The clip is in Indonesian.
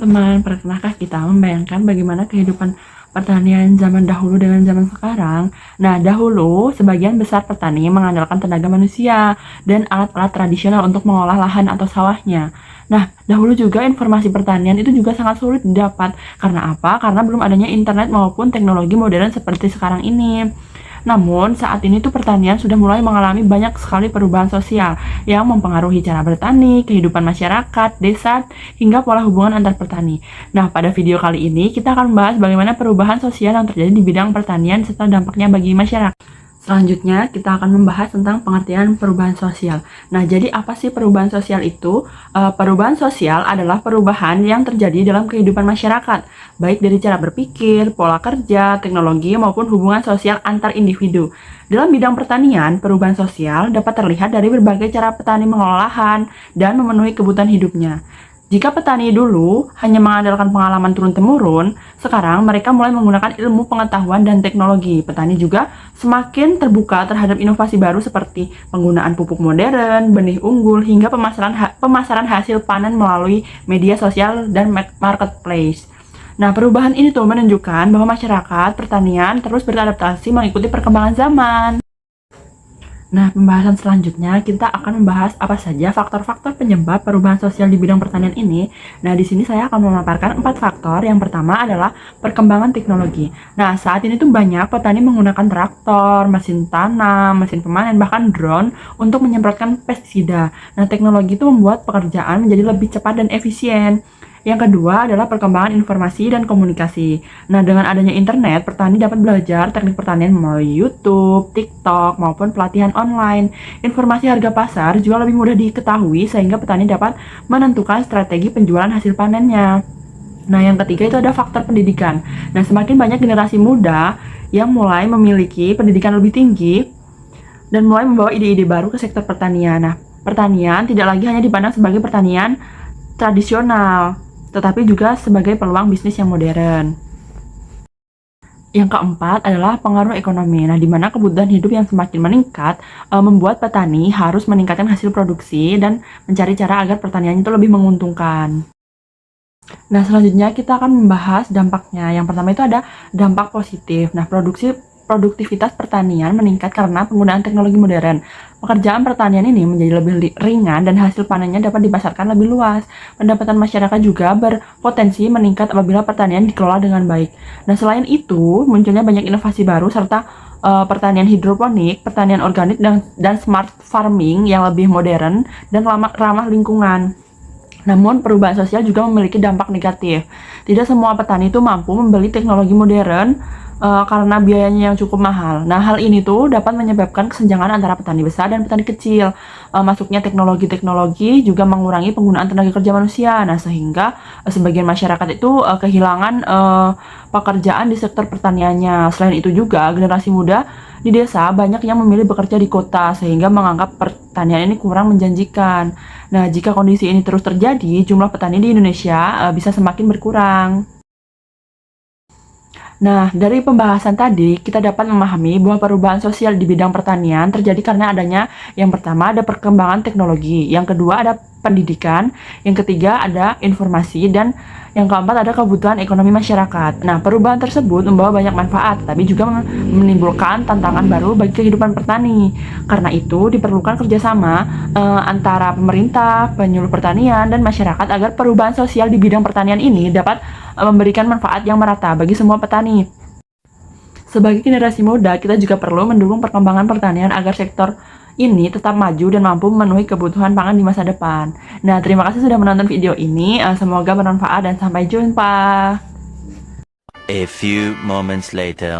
teman-teman, pernahkah kita membayangkan bagaimana kehidupan pertanian zaman dahulu dengan zaman sekarang? Nah, dahulu sebagian besar petani mengandalkan tenaga manusia dan alat-alat tradisional untuk mengolah lahan atau sawahnya. Nah, dahulu juga informasi pertanian itu juga sangat sulit didapat. Karena apa? Karena belum adanya internet maupun teknologi modern seperti sekarang ini. Namun, saat ini tuh pertanian sudah mulai mengalami banyak sekali perubahan sosial yang mempengaruhi cara bertani, kehidupan masyarakat, desa, hingga pola hubungan antar petani. Nah, pada video kali ini kita akan membahas bagaimana perubahan sosial yang terjadi di bidang pertanian serta dampaknya bagi masyarakat. Selanjutnya, kita akan membahas tentang pengertian perubahan sosial. Nah, jadi apa sih perubahan sosial itu? Perubahan sosial adalah perubahan yang terjadi dalam kehidupan masyarakat, baik dari cara berpikir, pola kerja, teknologi, maupun hubungan sosial antar individu. Dalam bidang pertanian, perubahan sosial dapat terlihat dari berbagai cara petani mengelola lahan dan memenuhi kebutuhan hidupnya. Jika petani dulu hanya mengandalkan pengalaman turun-temurun, sekarang mereka mulai menggunakan ilmu pengetahuan dan teknologi. Petani juga semakin terbuka terhadap inovasi baru seperti penggunaan pupuk modern, benih unggul, hingga pemasaran hasil panen melalui media sosial dan marketplace. Nah, perubahan ini tuh menunjukkan bahwa masyarakat pertanian terus beradaptasi mengikuti perkembangan zaman. Nah, pembahasan selanjutnya kita akan membahas apa saja faktor-faktor penyebab perubahan sosial di bidang pertanian ini. Nah, di sini saya akan memaparkan 4 faktor. Yang pertama adalah perkembangan teknologi. Nah, saat ini tuh banyak petani menggunakan traktor, mesin tanam, mesin pemanen, bahkan drone untuk menyemprotkan pestisida. Nah, teknologi itu membuat pekerjaan menjadi lebih cepat dan efisien. Yang kedua adalah perkembangan informasi dan komunikasi. Nah, dengan adanya internet, petani dapat belajar teknik pertanian melalui YouTube, TikTok, maupun pelatihan online. Informasi harga pasar juga lebih mudah diketahui sehingga petani dapat menentukan strategi penjualan hasil panennya. Nah, yang ketiga itu ada faktor pendidikan. Nah, semakin banyak generasi muda yang mulai memiliki pendidikan lebih tinggi dan mulai membawa ide-ide baru ke sektor pertanian. Nah, pertanian tidak lagi hanya dipandang sebagai pertanian tradisional, tetapi juga sebagai peluang bisnis yang modern. Yang keempat adalah pengaruh ekonomi. Nah, di mana kebutuhan hidup yang semakin meningkat membuat petani harus meningkatkan hasil produksi dan mencari cara agar pertanian itu lebih menguntungkan. Nah, selanjutnya kita akan membahas dampaknya. Yang pertama itu ada dampak positif. Nah, produktivitas pertanian meningkat karena penggunaan teknologi modern. Pekerjaan pertanian ini menjadi lebih ringan dan hasil panennya dapat dipasarkan lebih luas. Pendapatan masyarakat juga berpotensi meningkat apabila pertanian dikelola dengan baik. Nah, selain itu, munculnya banyak inovasi baru serta pertanian hidroponik, pertanian organik, dan smart farming yang lebih modern dan ramah lingkungan. Namun, perubahan sosial juga memiliki dampak negatif. Tidak semua petani itu mampu membeli teknologi modern karena biayanya yang cukup mahal. Nah, hal ini tuh dapat menyebabkan kesenjangan antara petani besar dan petani kecil. Masuknya teknologi-teknologi juga mengurangi penggunaan tenaga kerja manusia. Nah, sehingga sebagian masyarakat itu kehilangan pekerjaan di sektor pertaniannya. Selain itu juga, generasi muda di desa banyak yang memilih bekerja di kota sehingga menganggap pertanian ini kurang menjanjikan. Nah, jika kondisi ini terus terjadi, jumlah petani di Indonesia bisa semakin berkurang. Nah, dari pembahasan tadi, kita dapat memahami bahwa perubahan sosial di bidang pertanian terjadi karena adanya yang pertama ada perkembangan teknologi, yang kedua ada pendidikan, yang ketiga ada informasi, dan yang keempat ada kebutuhan ekonomi masyarakat. Nah, perubahan tersebut membawa banyak manfaat, tapi juga menimbulkan tantangan baru bagi kehidupan petani. Karena itu, diperlukan kerjasama antara pemerintah, penyuluh pertanian, dan masyarakat agar perubahan sosial di bidang pertanian ini dapat memberikan manfaat yang merata bagi semua petani. Sebagai generasi muda, kita juga perlu mendukung perkembangan pertanian agar sektor ini tetap maju dan mampu memenuhi kebutuhan pangan di masa depan. Nah, terima kasih sudah menonton video ini. Semoga bermanfaat dan sampai jumpa. A few moments later.